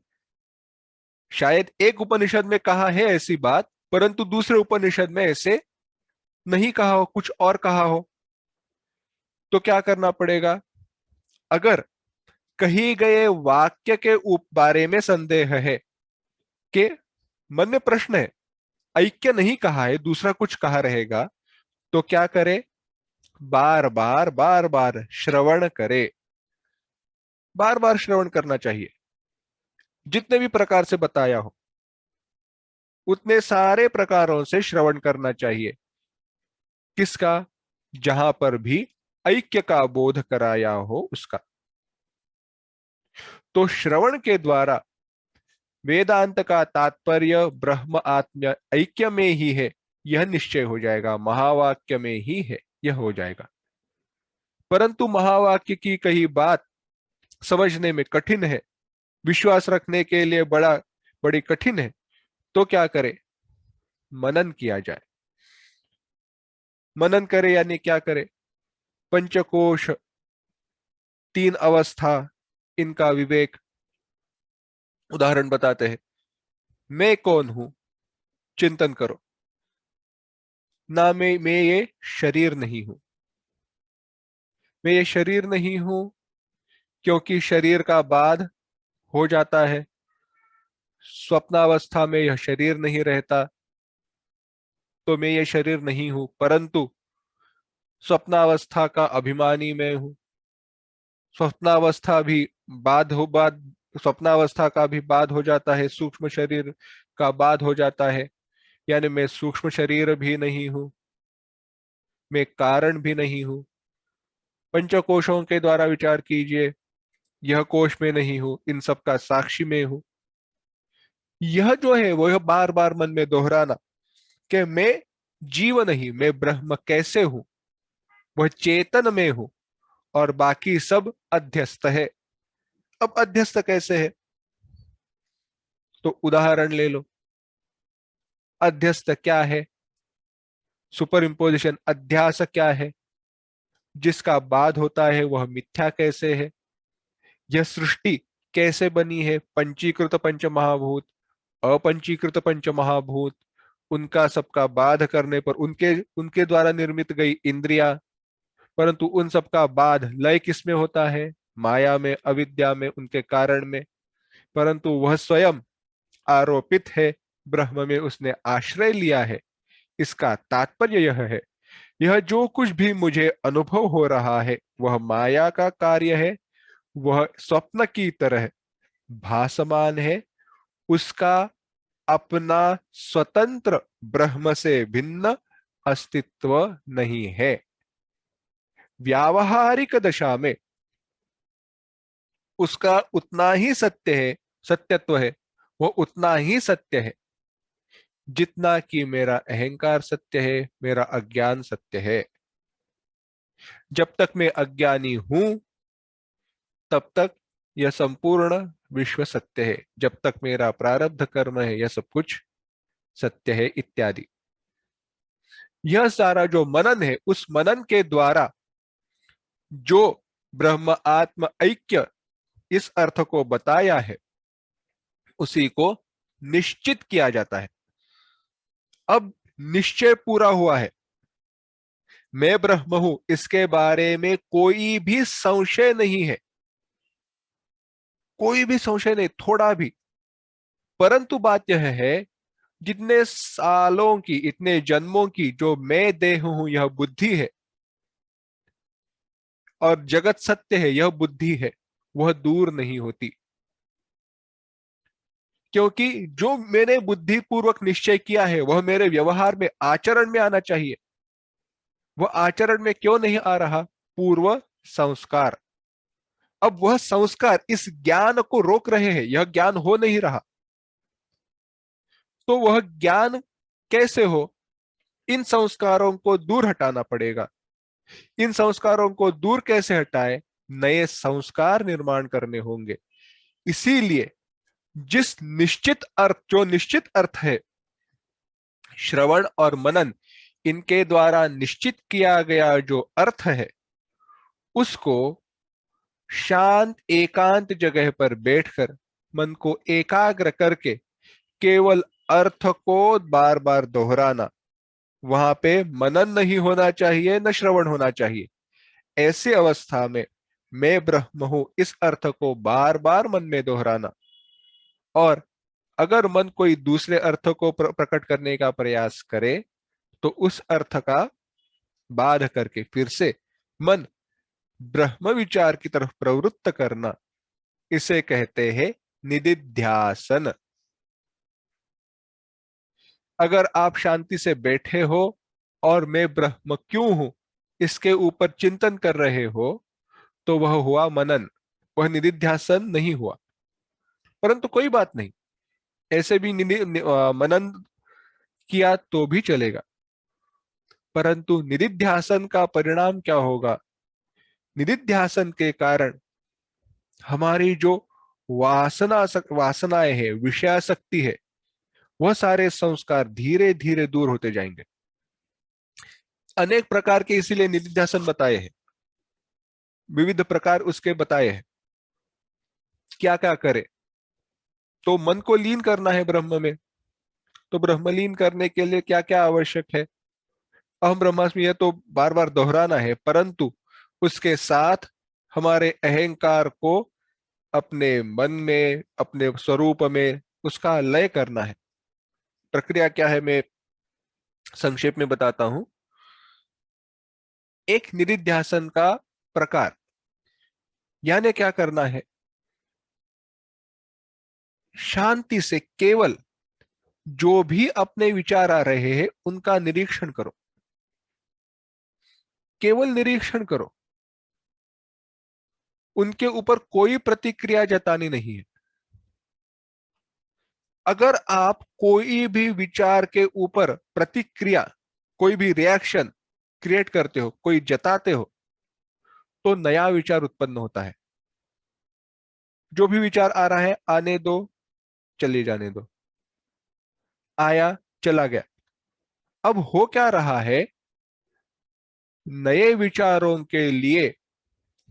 शायद एक उपनिषद में कहा है ऐसी बात, परंतु दूसरे उपनिषद में ऐसे नहीं कहा हो, कुछ और कहा हो। तो क्या करना पड़ेगा, अगर कही गए वाक्य के बारे में संदेह है, कि मन में प्रश्न है, ऐक्य नहीं कहा है, दूसरा कुछ कहा रहेगा, तो क्या करे, बार बार श्रवण करे। बार बार श्रवण करना चाहिए, जितने भी प्रकार से बताया हो उतने सारे प्रकारों से श्रवण करना चाहिए। किसका, जहां पर भी ऐक्य का बोध कराया हो उसका। तो श्रवण के द्वारा वेदांत का तात्पर्य ब्रह्म आत्म ऐक्य में ही है, यह निश्चय हो जाएगा, महावाक्य में ही है, यह हो जाएगा। परंतु महावाक्य की कही बात समझने में कठिन है, विश्वास रखने के लिए बड़ी कठिन है। तो क्या करे, मनन किया जाए। मनन करे यानी क्या करे, पंचकोश, 3 अवस्था, इनका विवेक। उदाहरण बताते हैं, मैं कौन हूं, चिंतन करो। ना मैं ये शरीर नहीं हूं। मैं ये शरीर नहीं हूं क्योंकि शरीर का बाध हो जाता है, स्वप्नावस्था में यह शरीर नहीं रहता, तो मैं ये शरीर नहीं हूं। परंतु स्वप्नावस्था का अभिमानी मैं हूं। स्वप्नावस्था भी बाद स्वप्नावस्था का भी बाध हो जाता है, सूक्ष्म शरीर का बाध हो जाता है। यानी मैं सूक्ष्म शरीर भी नहीं हूं, मैं कारण भी नहीं हूं। पंचकोशों के द्वारा विचार कीजिए, यह कोश में नहीं हूं, इन सब का साक्षी में हूं। यह जो है वो बार बार मन में दोहराना कि मैं जीव नहीं, मैं ब्रह्म कैसे हूं, वह चेतन में हूं, और बाकी सब अध्यस्त है। अब अध्यस्त कैसे है, तो उदाहरण ले लो। अध्यस्त क्या है, सुपर इम्पोजिशन, अध्यास क्या है, जिसका बाध होता है वह मिथ्या कैसे है। यह सृष्टि कैसे बनी है, पंचीकृत पंच महाभूत, अपंचीकृत पंच महाभूत, उनका सबका बाध करने पर उनके उनके द्वारा निर्मित गई इंद्रिया, परंतु उन सबका बाध लय किसमें होता है, माया में, अविद्या में, उनके कारण में। परंतु वह स्वयं आरोपित है, ब्रह्म में उसने आश्रय लिया है। इसका तात्पर्य यह है, यह जो कुछ भी मुझे अनुभव हो रहा है वह माया का कार्य है, वह स्वप्न की तरह भासमान है। उसका अपना स्वतंत्र ब्रह्म से भिन्न अस्तित्व नहीं है। व्यावहारिक दशा में उसका उतना ही सत्य है, सत्यत्व है, वो उतना ही सत्य है जितना कि मेरा अहंकार सत्य है, मेरा अज्ञान सत्य है। जब तक मैं अज्ञानी हूं तब तक यह संपूर्ण विश्व सत्य है, जब तक मेरा प्रारब्ध कर्म है यह सब कुछ सत्य है इत्यादि। यह सारा जो मनन है, उस मनन के द्वारा जो ब्रह्म आत्म ऐक्य इस अर्थ को बताया है उसी को निश्चित किया जाता है। अब निश्चय पूरा हुआ है, मैं ब्रह्म हूं, इसके बारे में कोई भी संशय नहीं है, कोई भी संशय नहीं, थोड़ा भी। परंतु बात यह है, जितने सालों की, इतने जन्मों की जो मैं देह हूं, यह बुद्धि है और जगत सत्य है, यह बुद्धि है, वह दूर नहीं होती। क्योंकि जो मैंने बुद्धि पूर्वक निश्चय किया है वह मेरे व्यवहार में, आचरण में आना चाहिए। वह आचरण में क्यों नहीं आ रहा? पूर्व संस्कार। अब वह संस्कार इस ज्ञान को रोक रहे हैं, यह ज्ञान हो नहीं रहा। तो वह ज्ञान कैसे हो? इन संस्कारों को दूर हटाना पड़ेगा। इन संस्कारों को दूर कैसे हटाए? नए संस्कार निर्माण करने होंगे। इसीलिए जिस निश्चित अर्थ, जो निश्चित अर्थ है, श्रवण और मनन, इनके द्वारा निश्चित किया गया जो अर्थ है, उसको शांत एकांत जगह पर बैठकर मन को एकाग्र करके केवल अर्थ को बार बार दोहराना। वहां पे मनन नहीं होना चाहिए, न श्रवण होना चाहिए। ऐसी अवस्था में मैं ब्रह्म हूं इस अर्थ को बार बार मन में दोहराना। और अगर मन कोई दूसरे अर्थ को प्रकट करने का प्रयास करे तो उस अर्थ का बाध करके फिर से मन ब्रह्म विचार की तरफ प्रवृत्त करना, इसे कहते हैं निदिध्यासन। अगर आप शांति से बैठे हो और मैं ब्रह्म क्यों हूं इसके ऊपर चिंतन कर रहे हो तो वह हुआ मनन, वह निदिध्यासन नहीं हुआ। परंतु कोई बात नहीं, ऐसे भी मनन किया तो भी चलेगा। परंतु निदिध्यासन का परिणाम क्या होगा? निदिध्यासन के कारण हमारी जो वासनाएं है, विषयासक्ति है, वह सारे संस्कार धीरे धीरे दूर होते जाएंगे। अनेक प्रकार के इसीलिए निदिध्यासन बताए हैं, विविध प्रकार उसके बताए हैं। क्या क्या करे? तो मन को लीन करना है ब्रह्म में, तो ब्रह्मलीन करने के लिए क्या क्या आवश्यक है? अहम ब्रह्मास्मि, यह तो बार बार दोहराना है, परंतु उसके साथ हमारे अहंकार को अपने मन में, अपने स्वरूप में उसका लय करना है। प्रक्रिया क्या है, मैं संक्षेप में बताता हूं। एक निदिध्यासन का प्रकार, यानी क्या करना है? शांति से केवल जो भी अपने विचार आ रहे हैं उनका निरीक्षण करो, केवल निरीक्षण करो, उनके ऊपर कोई प्रतिक्रिया जतानी नहीं है। अगर आप कोई भी विचार के ऊपर प्रतिक्रिया, कोई भी रिएक्शन क्रिएट करते हो, कोई जताते हो, तो नया विचार उत्पन्न होता है। जो भी विचार आ रहा है आने दो, चले जाने दो, आया चला गया। अब हो क्या रहा है? नए विचारों के लिए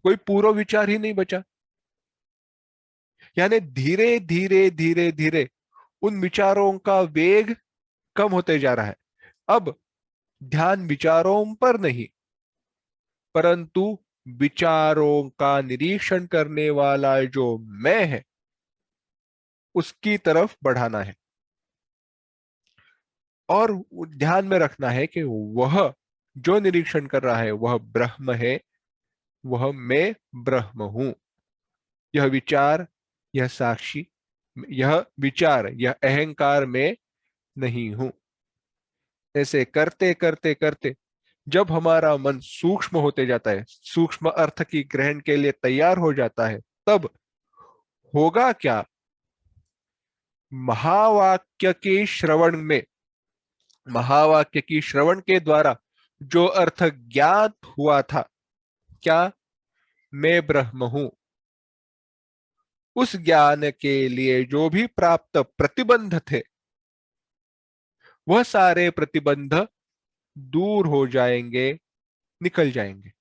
कोई पूर्व विचार ही नहीं बचा। यानी धीरे धीरे धीरे धीरे उन विचारों का वेग कम होते जा रहा है। अब ध्यान विचारों पर नहीं, परंतु विचारों का निरीक्षण करने वाला जो मैं है उसकी तरफ बढ़ाना है। और ध्यान में रखना है कि वह जो निरीक्षण कर रहा है वह ब्रह्म है, वह मैं ब्रह्म हूं। यह विचार, यह साक्षी, यह विचार, यह अहंकार में नहीं हूं। ऐसे करते करते करते जब हमारा मन सूक्ष्म होते जाता है, सूक्ष्म अर्थ की ग्रहण के लिए तैयार हो जाता है, तब होगा क्या? महावाक्य के श्रवण में, महावाक्य की श्रवण के द्वारा जो अर्थ ज्ञात हुआ था, क्या? मैं ब्रह्म हूं, उस ज्ञान के लिए जो भी प्राप्त प्रतिबंध थे, वह सारे प्रतिबंध दूर हो जाएंगे, निकल जाएंगे,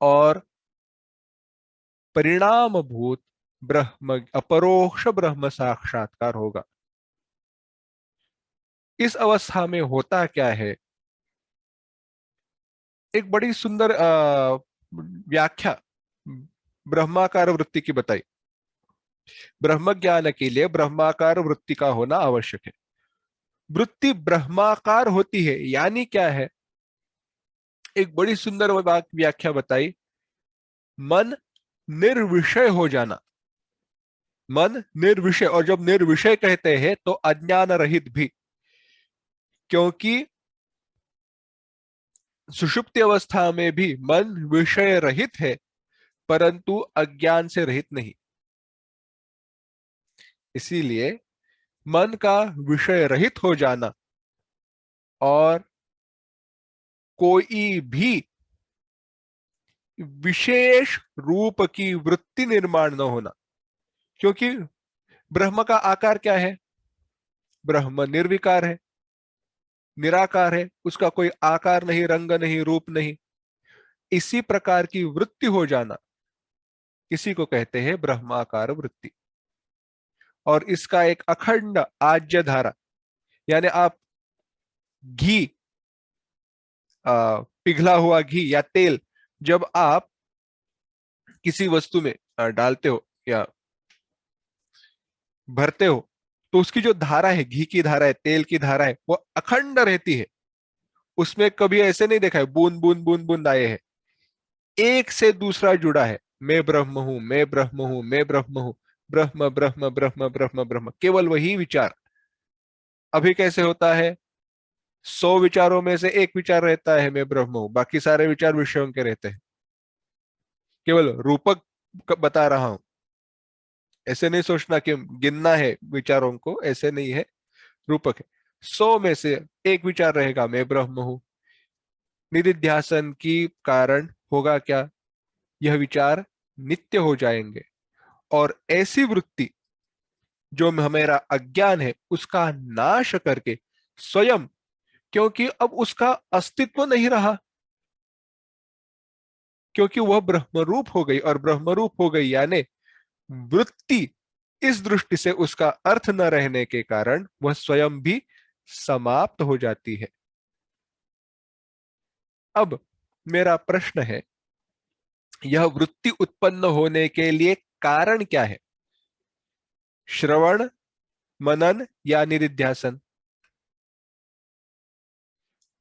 और परिणाम भूत ब्रह्म, अपरोक्ष ब्रह्म साक्षात्कार होगा। इस अवस्था में होता क्या है? एक बड़ी सुंदर व्याख्या ब्रह्माकार वृत्ति की बताई। ब्रह्म ज्ञान के लिए ब्रह्माकार वृत्ति का होना आवश्यक है। वृत्ति ब्रह्माकार होती है यानी क्या है? एक बड़ी सुंदर व्याख्या बताई। मन निर्विषय हो जाना। मन निर्विषय, और जब निर्विषय कहते हैं तो अज्ञान रहित भी, क्योंकि सुषुप्ति अवस्था में भी मन विषय रहित है, परंतु अज्ञान से रहित नहीं। इसीलिए मन का विषय रहित हो जाना और कोई भी विशेष रूप की वृत्ति निर्माण न होना, क्योंकि ब्रह्म का आकार क्या है? ब्रह्म निर्विकार है, निराकार है, उसका कोई आकार नहीं, रंग नहीं, रूप नहीं। इसी प्रकार की वृत्ति हो जाना, इसी को कहते हैं ब्रह्माकार वृत्ति। और इसका एक अखंड आज्य धारा, यानी आप घी, पिघला हुआ घी या तेल जब आप किसी वस्तु में डालते हो या भरते हो, तो उसकी जो धारा है, घी की धारा है, तेल की धारा है, वो अखंड रहती है। उसमें कभी ऐसे नहीं देखा है बूंद बूंद बूंद बूंद आए हैं। एक से दूसरा जुड़ा है। मैं ब्रह्म हूं, मैं ब्रह्म हूं, मैं ब्रह्म हूं, ब्रह्म ब्रह्म ब्रह्म ब्रह्म ब्रह्म, केवल वही विचार। अभी कैसे होता है? 100 विचारों में से एक विचार रहता है मैं ब्रह्म हूं, बाकी सारे विचार विषयों के रहते हैं। केवल रूपक बता रहा हूं, ऐसे नहीं सोचना कि गिनना है विचारों को, ऐसे नहीं है, रूपक है। 100 में से एक विचार रहेगा मैं ब्रह्म हूं। निधिध्यासन की कारण होगा क्या? यह विचार नित्य हो जाएंगे, और ऐसी वृत्ति जो हमारा अज्ञान है उसका नाश करके स्वयं, क्योंकि अब उसका अस्तित्व नहीं रहा, क्योंकि वह ब्रह्मरूप हो गई, और ब्रह्मरूप हो गई यानी वृत्ति इस दृष्टि से उसका अर्थ न रहने के कारण वह स्वयं भी समाप्त हो जाती है। अब मेरा प्रश्न है, यह वृत्ति उत्पन्न होने के लिए कारण क्या है? श्रवण, मनन या निदिध्यासन?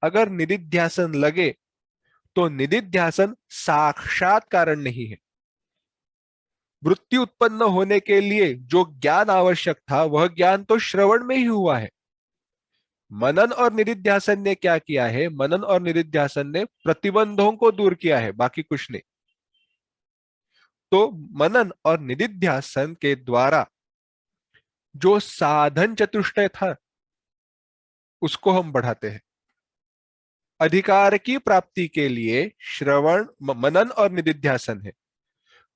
अगर निदिध्यासन लगे तो निदिध्यासन साक्षात कारण नहीं है। वृत्ति उत्पन्न होने के लिए जो ज्ञान आवश्यक था वह ज्ञान तो श्रवण में ही हुआ है। मनन और निदिध्यासन ने क्या किया है? मनन और निदिध्यासन ने प्रतिबंधों को दूर किया है, बाकी कुछ नहीं। तो मनन और निदिध्यासन के द्वारा जो साधन चतुष्टय था उसको हम बढ़ाते हैं। अधिकार की प्राप्ति के लिए श्रवण, मनन और निदिध्यासन है,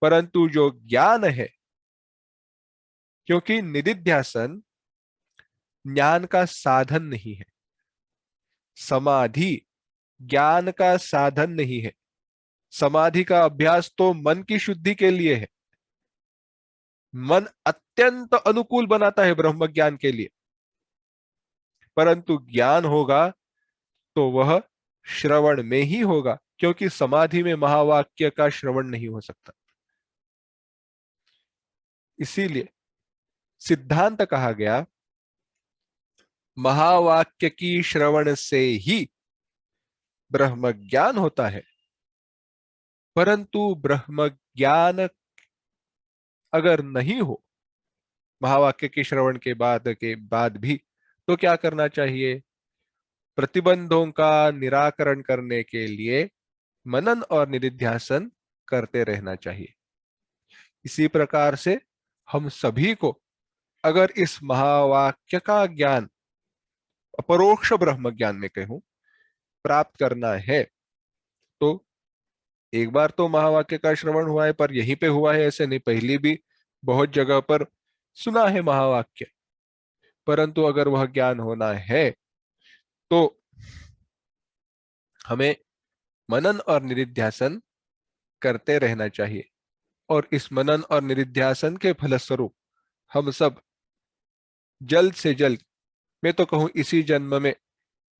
परंतु जो ज्ञान है, क्योंकि निदिध्यासन ज्ञान का साधन नहीं है, समाधि ज्ञान का साधन नहीं है। समाधि का अभ्यास तो मन की शुद्धि के लिए है। मन अत्यंत अनुकूल बनाता है ब्रह्म ज्ञान के लिए, परंतु ज्ञान होगा तो वह श्रवण में ही होगा, क्योंकि समाधि में महावाक्य का श्रवण नहीं हो सकता। इसीलिए सिद्धांत कहा गया, महावाक्य की श्रवण से ही ब्रह्म ज्ञान होता है, परंतु ब्रह्म ज्ञान अगर नहीं हो महावाक्य के श्रवण के बाद भी, तो क्या करना चाहिए? प्रतिबंधों का निराकरण करने के लिए मनन और निधिध्यासन करते रहना चाहिए। इसी प्रकार से हम सभी को अगर इस महावाक्य का ज्ञान, अपरोक्ष ब्रह्म ज्ञान में कहूं, प्राप्त करना है, तो एक बार तो महावाक्य का श्रवण हुआ है, पर यहीं पे हुआ है ऐसे नहीं, पहले भी बहुत जगह पर सुना है महावाक्य। परंतु अगर वह ज्ञान होना है तो हमें मनन और निधिध्यासन करते रहना चाहिए। और इस मनन और निधिध्यासन के फलस्वरूप हम सब जल्द से जल्द, मैं तो कहूं इसी जन्म में,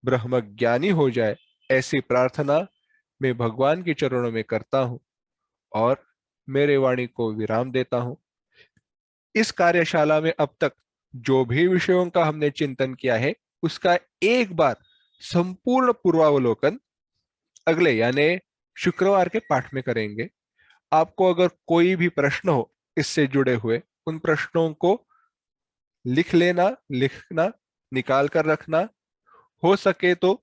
ब्रह्म ज्ञानी हो जाए, ऐसी प्रार्थना मैं भगवान के चरणों में करता हूं और मेरे वाणी को विराम देता हूं। इस कार्यशाला में अब तक जो भी विषयों का हमने चिंतन किया है, उसका एक बार संपूर्ण पूर्वावलोकन अगले यानी शुक्रवार के पाठ में करेंगे। आपको अगर कोई भी प्रश्न हो इससे जुड़े हुए, उन प्रश्नों को लिख लेना, लिखना, निकाल कर रखना, हो सके तो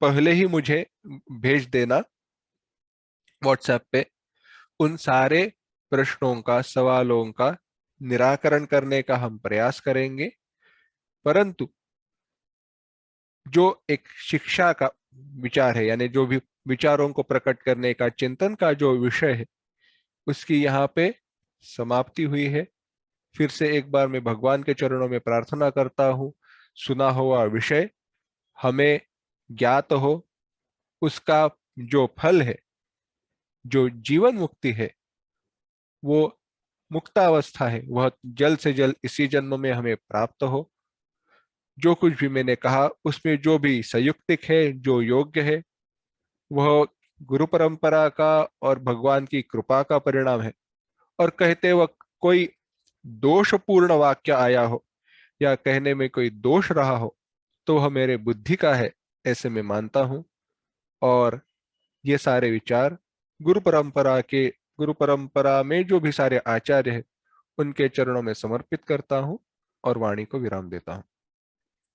पहले ही मुझे भेज देना व्हाट्सएप पे। उन सारे प्रश्नों का, सवालों का निराकरण करने का हम प्रयास करेंगे। परंतु जो एक शिक्षा का विचार है, यानी जो भी विचारों को प्रकट करने का चिंतन का जो विषय है, उसकी यहाँ पे समाप्ति हुई है। फिर से एक बार मैं भगवान के चरणों में प्रार्थना करता हूँ, सुना हुआ विषय हमें ज्ञात हो, उसका जो फल है, जो जीवन मुक्ति है, वो मुक्तावस्था है, वह जल्द से जल्द इसी जन्म में हमें प्राप्त हो। जो कुछ भी मैंने कहा उसमें जो भी संयुक्तिक है, जो योग्य है, वह गुरु परंपरा का और भगवान की कृपा का परिणाम है। और कहते वक्त कोई दोषपूर्ण वाक्य आया हो या कहने में कोई दोष रहा हो, तो वह मेरे बुद्धि का है, ऐसे मैं मानता हूं। और ये सारे विचार गुरु परंपरा में जो भी सारे आचार्य हैं, उनके चरणों में समर्पित करता हूं और वाणी को विराम देता हूं।